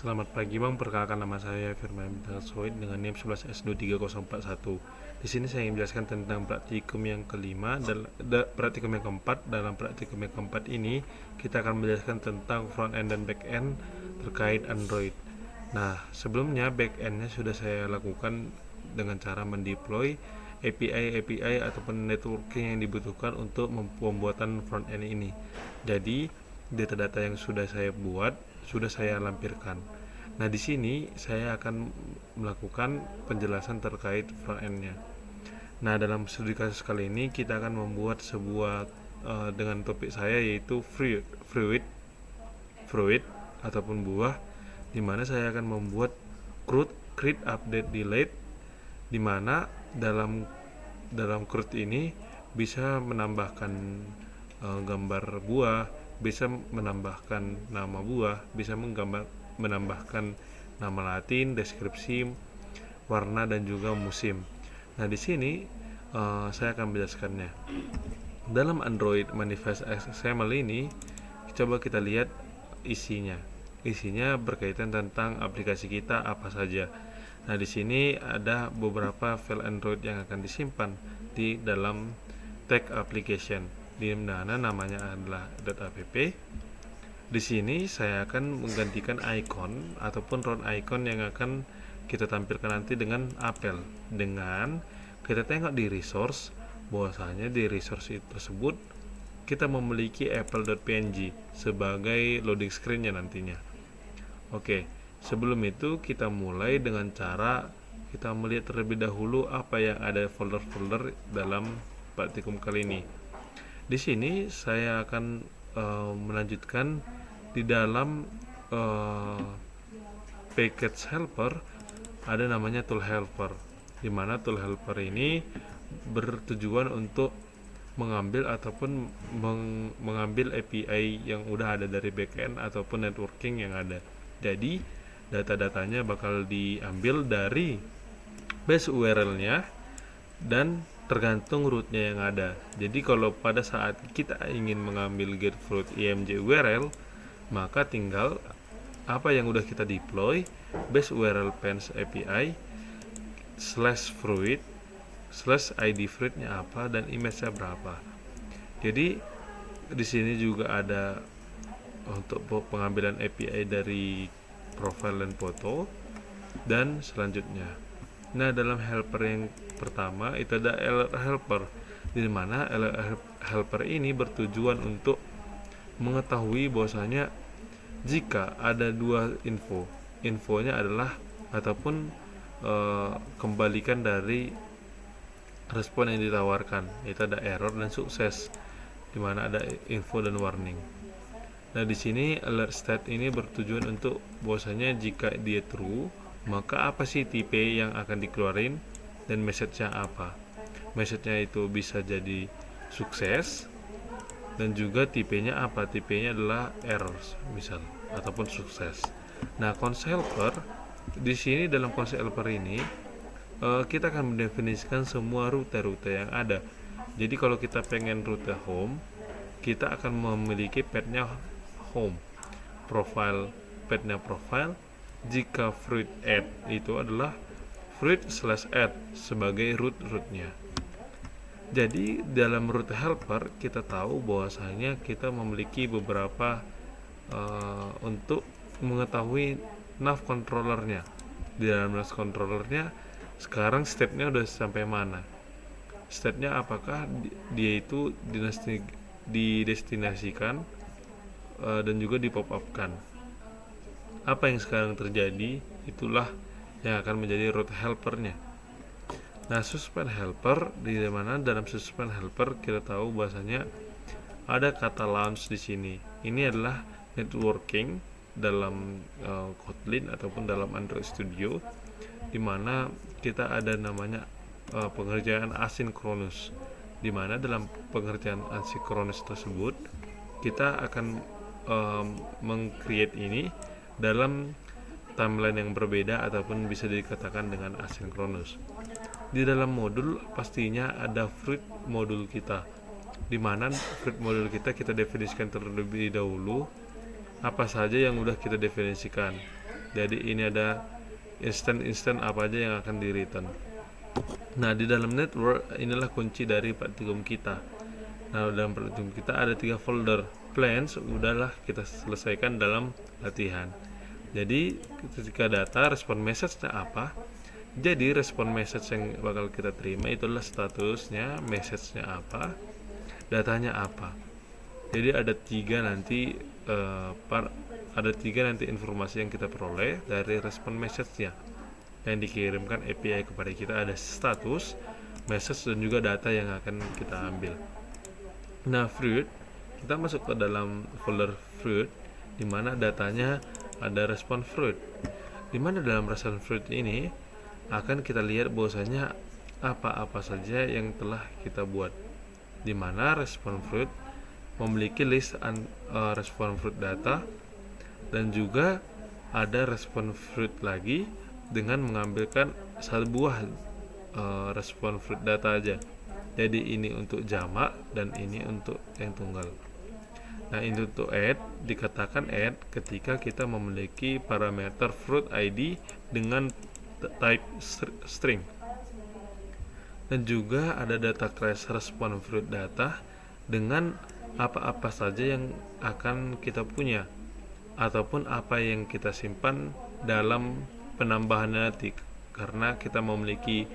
Selamat pagi Bang, perkenalkan nama saya Firman Soid dengan NIM 11S23041. Di sini saya ingin menjelaskan tentang praktikum yang kelima dan praktikum yang keempat. Dalam praktikum yang keempat ini kita akan menjelaskan tentang front end dan back end terkait Android. Nah, sebelumnya back endnya sudah saya lakukan dengan cara mendeploy API ataupun networking yang dibutuhkan untuk pembuatan front end ini. Jadi data-data yang sudah saya buat sudah saya lampirkan. Nah, di sini saya akan melakukan penjelasan terkait front end-nya. Nah, dalam studi kasus kali ini kita akan membuat sebuah dengan topik saya yaitu fruit ataupun buah, di mana saya akan membuat create update delete, di mana dalam create ini bisa menambahkan gambar buah, bisa menambahkan nama buah, bisa menambahkan nama latin, deskripsi, warna dan juga musim. Nah, di sini saya akan menjelaskannya. Dalam Android Manifest XML ini, coba kita lihat isinya. Isinya berkaitan tentang aplikasi kita apa saja. Nah, di sini ada beberapa file Android yang akan disimpan di dalam tag application, di mana namanya adalah .app. Di sini saya akan menggantikan icon ataupun round icon yang akan kita tampilkan nanti dengan apel. Dengan kita tengok di resource, bahwasanya di resource tersebut kita memiliki apple.png sebagai loading screen-nya nantinya. Oke, sebelum itu kita mulai dengan cara kita melihat terlebih dahulu apa yang ada folder-folder dalam praktikum kali ini. Di sini saya akan melanjutkan di dalam package helper ada namanya tool helper, di mana tool helper ini bertujuan untuk mengambil ataupun mengambil API yang udah ada dari backend ataupun networking yang ada. Jadi data-datanya bakal diambil dari base URL-nya dan tergantung rootnya yang ada. Jadi kalau pada saat kita ingin mengambil get fruit img URL, maka tinggal apa yang udah kita deploy, base URL pens API /fruit /id fruitnya apa dan image-nya berapa. Jadi di sini juga ada untuk pengambilan API dari profile dan foto dan selanjutnya. Nah, dalam helper yang pertama itu ada LR helper, di mana LR helper ini bertujuan untuk mengetahui bahwasanya jika ada dua infonya adalah ataupun kembalikan dari respon yang ditawarkan, itu ada error dan sukses, di mana ada info dan warning. Nah, di sini alert state ini bertujuan untuk bahwasanya jika dia true, maka apa sih tipe yang akan dikeluarin dan message-nya apa. Message-nya itu bisa jadi sukses dan juga tipenya apa. Tipenya adalah error misal ataupun sukses. Nah, console helper di sini, dalam console helper ini kita akan mendefinisikan semua rute-rute yang ada. Jadi kalau kita pengen rute home, kita akan memiliki path-nya home, path-nya profile. Jika fruit add itu adalah fruit/add sebagai root-nya. Jadi dalam route helper kita tahu bahwasanya kita memiliki beberapa untuk mengetahui nav controllernya. Di dalam nav controllernya sekarang stepnya udah sampai mana, stepnya apakah dia itu didestinasikan dan juga di pop up kan. Apa yang sekarang terjadi itulah yang akan menjadi route helpernya. Nah, suspend helper, di mana dalam suspend helper kita tahu bahasanya ada kata launch di sini. Ini adalah networking dalam Kotlin ataupun dalam Android Studio, di mana kita ada namanya pengerjaan asinkronus, di mana dalam pengerjaan asinkronus tersebut kita akan meng-create ini dalam timeline yang berbeda ataupun bisa dikatakan dengan asinkronus. Di dalam modul pastinya ada fruit modul kita, di mana fruit modul kita definisikan terlebih dahulu apa saja yang udah kita definisikan. Jadi ini ada instan apa aja yang akan di return. Nah, di dalam network inilah kunci dari praktikum kita. Nah, dalam praktikum kita ada 3 folder. Plans udahlah kita selesaikan dalam latihan. Jadi ketika data respon message-nya apa, jadi respon message yang bakal kita terima itulah statusnya, message-nya apa, datanya apa. Jadi ada tiga nanti informasi yang kita peroleh dari respon message-nya yang dikirimkan API kepada kita. Ada status, message, dan juga data yang akan kita ambil. Nah, fruit, kita masuk ke dalam folder fruit, di mana datanya ada respon fruit. Di mana dalam respon fruit ini akan kita lihat bahwasanya apa-apa saja yang telah kita buat. Di mana respon fruit memiliki list respon fruit data, dan juga ada respon fruit lagi dengan mengambilkan satu buah respon fruit data aja. Jadi ini untuk jamak dan ini untuk yang tunggal. Nah, ini untuk add, dikatakan add ketika kita memiliki parameter fruit ID dengan type string. Dan juga ada data class respon fruit data dengan apa-apa saja yang akan kita punya ataupun apa yang kita simpan dalam penambahan nanti, karena kita memiliki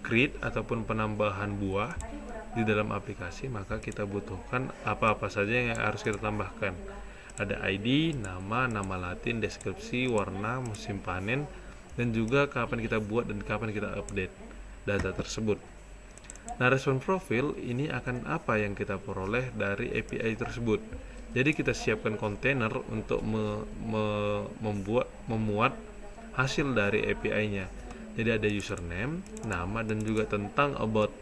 create ataupun penambahan buah di dalam aplikasi, maka kita butuhkan apa-apa saja yang harus kita tambahkan. Ada ID, nama latin, deskripsi, warna, musim panen, dan juga kapan kita buat dan kapan kita update data tersebut. Nah, respon profil ini akan apa yang kita peroleh dari API tersebut. Jadi kita siapkan kontainer untuk memuat hasil dari API-nya. Jadi ada username, nama, dan juga tentang about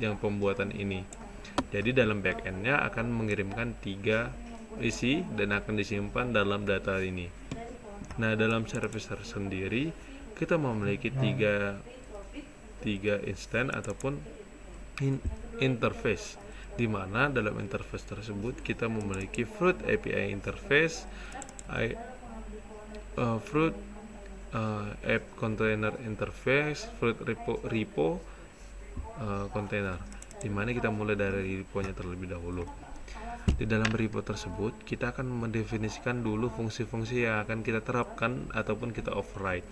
yang pembuatan ini. Jadi dalam backend-nya akan mengirimkan 3 isi dan akan disimpan dalam data ini. Nah, dalam service tersendiri kita memiliki tiga instan ataupun interface, di mana dalam interface tersebut kita memiliki fruit API interface, fruit app container interface, fruit repo container, dimana kita mulai dari repo-nya terlebih dahulu. Di dalam repo tersebut kita akan mendefinisikan dulu fungsi-fungsi yang akan kita terapkan ataupun kita override,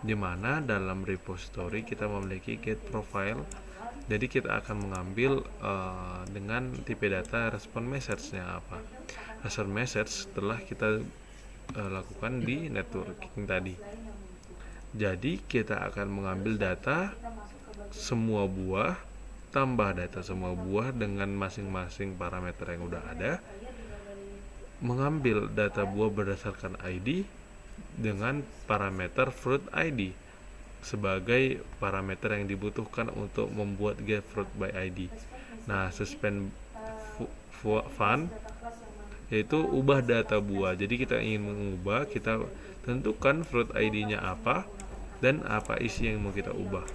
dimana dalam repository kita memiliki get profile. Jadi kita akan mengambil dengan tipe data respon message-nya apa. Respon message telah kita lakukan di networking tadi. Jadi kita akan mengambil data semua buah, tambah data semua buah dengan masing-masing parameter yang udah ada, mengambil data buah berdasarkan ID dengan parameter fruit ID sebagai parameter yang dibutuhkan untuk membuat get fruit by ID. Nah, suspend fun yaitu ubah data buah. Jadi kita ingin mengubah, kita tentukan fruit ID-nya apa dan apa isi yang mau kita ubah.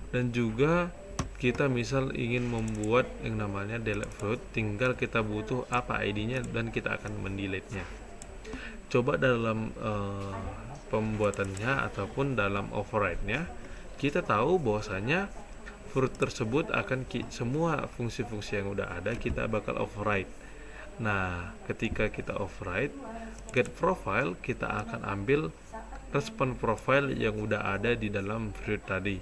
Dan juga kita misal ingin membuat yang namanya delete fruit, tinggal kita butuh apa ID-nya dan kita akan mendelete-nya. Coba dalam pembuatannya ataupun dalam override-nya, kita tahu bahwasanya fruit tersebut akan semua fungsi-fungsi yang udah ada kita bakal override. Nah, ketika kita override get profile, kita akan ambil respon profile yang udah ada di dalam fruit tadi.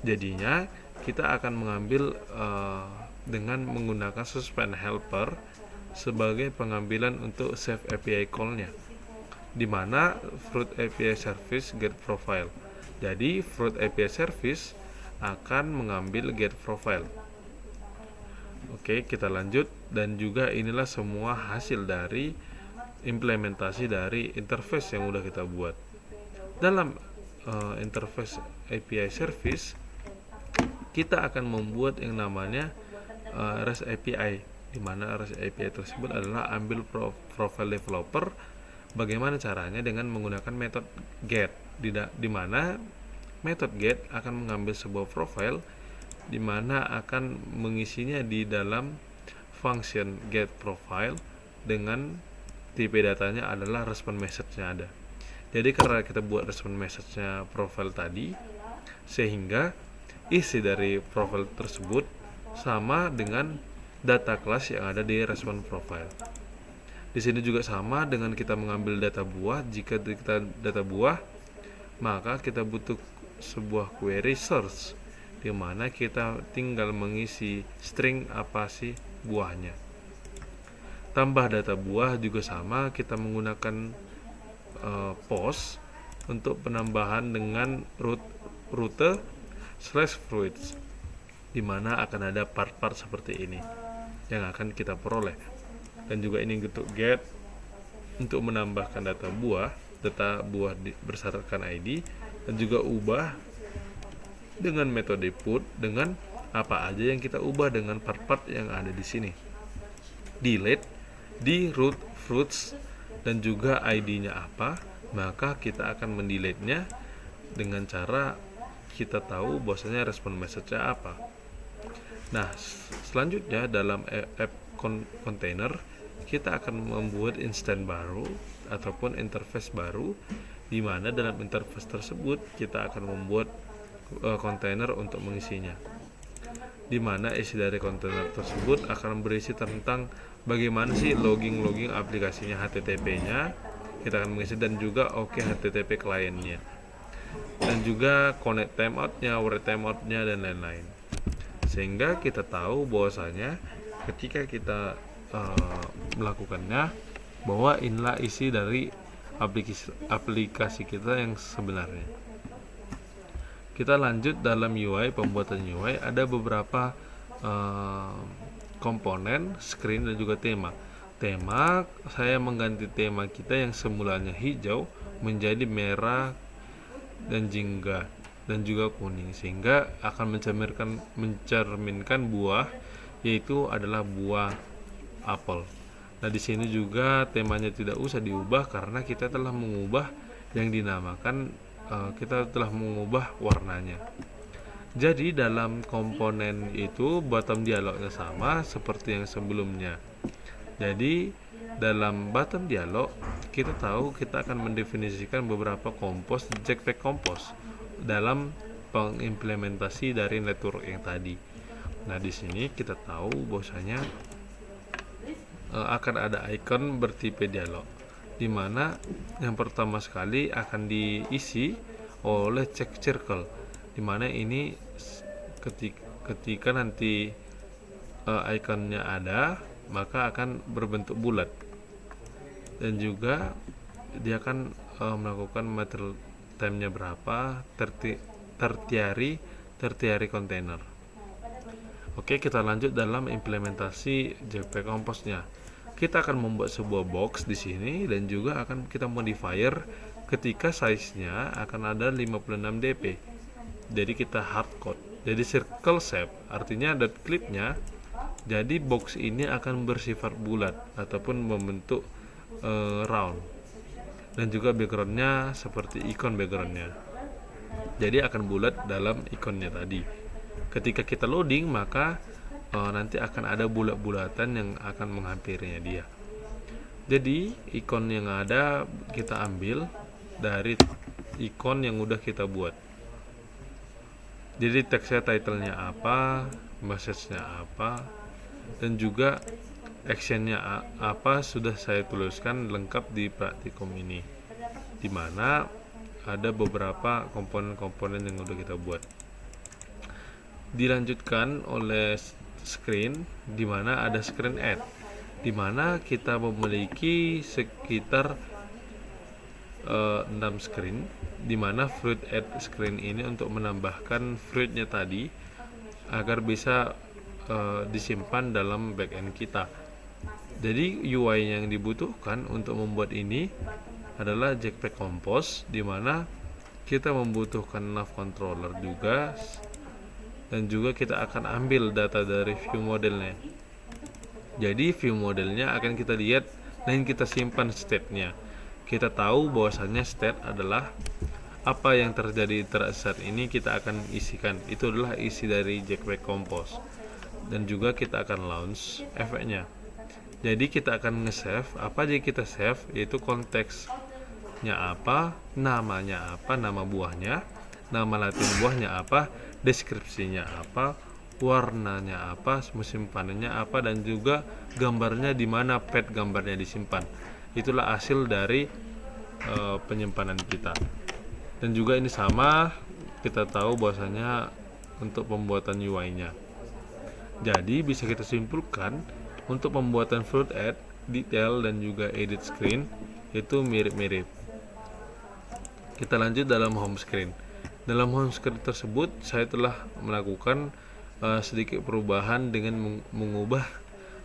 Jadinya kita akan mengambil dengan menggunakan suspend helper sebagai pengambilan untuk save API call-nya, di mana fruit API service get profile. Jadi fruit API service akan mengambil get profile. Oke, kita lanjut. Dan juga inilah semua hasil dari implementasi dari interface yang udah kita buat. Dalam interface API service kita akan membuat yang namanya REST API, di mana REST API tersebut adalah ambil profile developer. Bagaimana caranya? Dengan menggunakan metode get, di mana metode get akan mengambil sebuah profile di mana akan mengisinya di dalam function get profile dengan tipe datanya adalah response message-nya ada. Jadi karena kita buat response message-nya profile tadi, sehingga isi dari profile tersebut sama dengan data kelas yang ada di response profile. Di sini juga sama dengan kita mengambil data buah. Jika kita data buah, maka kita butuh sebuah query search, di mana kita tinggal mengisi string apa sih buahnya. Tambah data buah juga sama, kita menggunakan post untuk penambahan dengan rute/fruits, di mana akan ada part-part seperti ini yang akan kita peroleh. Dan juga ini untuk get, untuk menambahkan data buah berdasarkan ID, dan juga ubah dengan metode put dengan apa aja yang kita ubah dengan part-part yang ada di sini. Delete di root fruits dan juga ID-nya apa, maka kita akan mendelete-nya dengan cara kita tahu bahwasanya respon message-nya apa. Nah, selanjutnya dalam app container kita akan membuat instance baru ataupun interface baru, di mana dalam interface tersebut kita akan membuat kontainer untuk mengisinya, di mana isi dari kontainer tersebut akan berisi tentang bagaimana sih logging aplikasinya, HTTP-nya kita akan mengisi, dan juga HTTP kliennya, dan juga connect timeout-nya, write timeout-nya, dan lain-lain. Sehingga kita tahu bahwasanya ketika kita melakukannya, bahwa inilah isi dari aplikasi kita yang sebenarnya. Kita lanjut dalam UI, pembuatan UI. Ada beberapa komponen, screen, dan juga tema. Tema, saya mengganti tema kita yang semulanya hijau menjadi merah dan jingga dan juga kuning, sehingga akan mencerminkan buah, yaitu adalah buah apel. Nah, di sini juga temanya tidak usah diubah karena kita telah mengubah yang dinamakan, kita telah mengubah warnanya. Jadi dalam komponen itu bottom dialognya sama seperti yang sebelumnya. Jadi dalam bottom dialog kita tahu kita akan mendefinisikan beberapa compose, JPEG compose dalam pengimplementasi dari network yang tadi. Nah, di sini kita tahu bahwasanya akan ada icon bertipe dialog, di mana yang pertama sekali akan diisi oleh check circle, di mana ini ketika nanti ikonnya ada, maka akan berbentuk bulat, dan juga dia akan melakukan material time-nya berapa, tertiary container. Oke, kita lanjut dalam implementasi JPEG Compose-nya. Kita akan membuat sebuah box di sini, dan juga akan kita modifier ketika size-nya akan ada 56 dp. Jadi kita hardcode. Jadi circle shape artinya dot clip-nya. Jadi box ini akan bersifat bulat ataupun membentuk round. Dan juga background-nya seperti ikon background-nya. Jadi akan bulat dalam ikonnya tadi. Ketika kita loading, maka nanti akan ada bulat-bulatan yang akan menghampirinya dia. Jadi ikon yang ada kita ambil dari ikon yang udah kita buat. Jadi teksnya, title-nya apa, message-nya apa, dan juga action-nya apa sudah saya tuliskan lengkap di praktikum ini, di mana ada beberapa komponen-komponen yang udah kita buat. Dilanjutkan oleh screen, di mana ada screen add, di mana kita memiliki sekitar 6 screen, di mana fruit add screen ini untuk menambahkan fruitnya tadi agar bisa disimpan dalam backend kita. Jadi UI yang dibutuhkan untuk membuat ini adalah JPEG Compose, di mana kita membutuhkan nav controller juga, dan juga kita akan ambil data dari view modelnya. Jadi view modelnya akan kita lihat dan kita simpan state-nya. Kita tahu bahwasannya state adalah apa yang terjadi saat ini, kita akan isikan. Itu adalah isi dari JPEG Compose. Dan juga kita akan launch efeknya. Jadi kita akan nge-save apa aja kita save, yaitu konteksnya apa, namanya apa, nama buahnya, nama latin buahnya apa, deskripsinya apa, warnanya apa, musim panennya apa, dan juga gambarnya di mana path gambarnya disimpan. Itulah hasil dari penyimpanan kita. Dan juga ini sama, kita tahu bahwasanya untuk pembuatan UI-nya. Jadi bisa kita simpulkan untuk pembuatan fruit add, detail, dan juga edit screen itu mirip-mirip. Kita lanjut dalam home screen. Dalam home screen tersebut saya telah melakukan sedikit perubahan dengan mengubah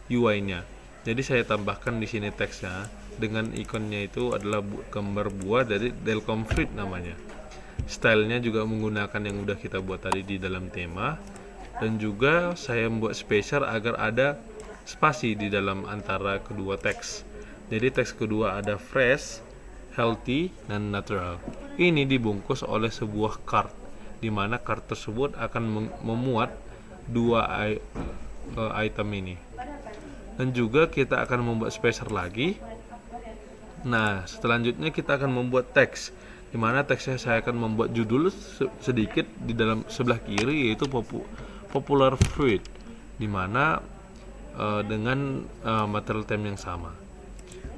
UI-nya. Jadi saya tambahkan di sini teksnya dengan ikonnya itu adalah gambar buah dari Delcom Fruit namanya. Stylenya juga menggunakan yang udah kita buat tadi di dalam tema, dan juga saya membuat spacer agar ada spasi di dalam antara kedua teks. Jadi teks kedua ada fresh, healthy, dan natural. Ini dibungkus oleh sebuah card, di mana card tersebut akan memuat dua item ini. Dan juga kita akan membuat spacer lagi. Nah, selanjutnya kita akan membuat teks, di mana teksnya saya akan membuat judul sedikit di dalam sebelah kiri, yaitu popular fruit, di mana dengan material theme yang sama.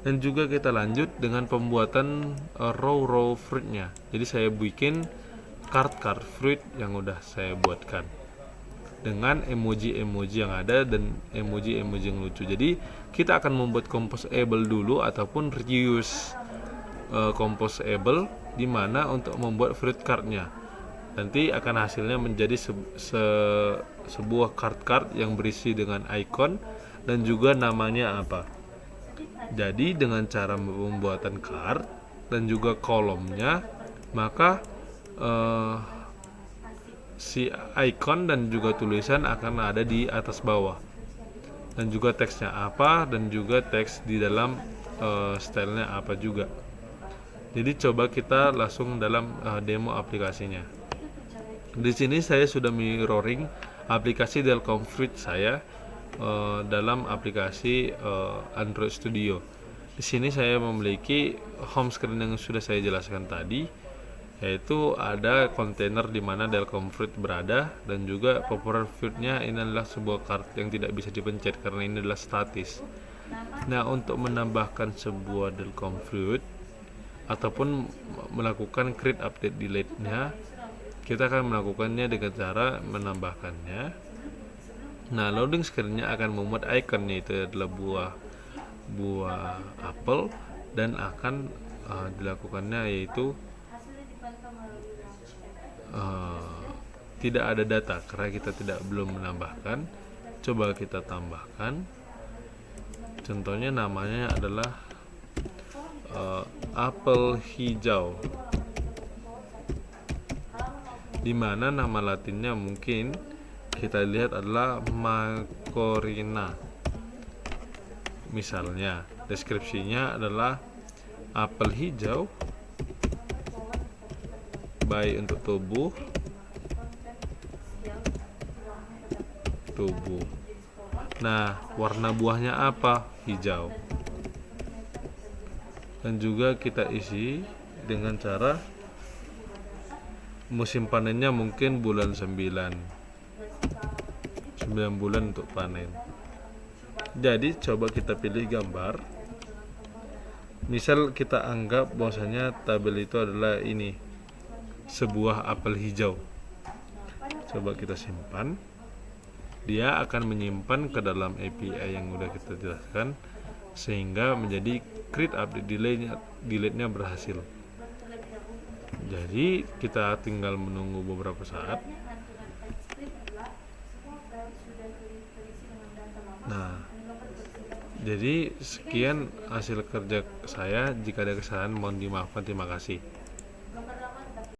Dan juga kita lanjut dengan pembuatan raw fruitnya. Jadi saya bikin card fruit yang udah saya buatkan dengan emoji-emoji yang ada dan emoji-emoji yang lucu. Jadi kita akan membuat composable dulu ataupun reuse composable, di mana untuk membuat fruit cardnya nanti akan hasilnya menjadi sebuah card yang berisi dengan icon dan juga namanya apa. Jadi dengan cara pembuatan card dan juga kolomnya, maka si icon dan juga tulisan akan ada di atas bawah, dan juga teksnya apa, dan juga teks di dalam stylenya apa juga. Jadi coba kita langsung dalam demo aplikasinya. Di sini saya sudah mirroring aplikasi Delcom Fruit saya dalam aplikasi Android Studio. Di sini saya memiliki home screen yang sudah saya jelaskan tadi, yaitu ada kontainer di mana Delcom Fruit berada, dan juga popular fruitnya ini adalah sebuah card yang tidak bisa dipencet karena ini adalah statis. Nah, untuk menambahkan sebuah Delcom Fruit ataupun melakukan create update delete-nya, kita akan melakukannya dengan cara menambahkannya. Nah, loading screen-nya akan membuat ikonnya itu adalah buah apel, dan akan dilakukannya yaitu tidak ada data karena kita belum menambahkan. Coba kita tambahkan. Contohnya namanya adalah apel hijau, di mana nama latinnya mungkin kita lihat adalah Macorina. Misalnya, deskripsinya adalah apel hijau baik untuk tubuh. Nah, warna buahnya apa? Hijau. Dan juga kita isi dengan cara musim panennya mungkin bulan 9 bulan untuk panen. Jadi coba kita pilih gambar. Misal kita anggap bahwasanya tabel itu adalah ini, sebuah apel hijau. Coba kita simpan. Dia akan menyimpan ke dalam API yang udah kita jelaskan, sehingga menjadi create update delete-nya berhasil. Jadi kita tinggal menunggu beberapa saat. Nah, jadi sekian hasil kerja saya. Jika ada kesalahan mohon dimaafkan. Terima kasih.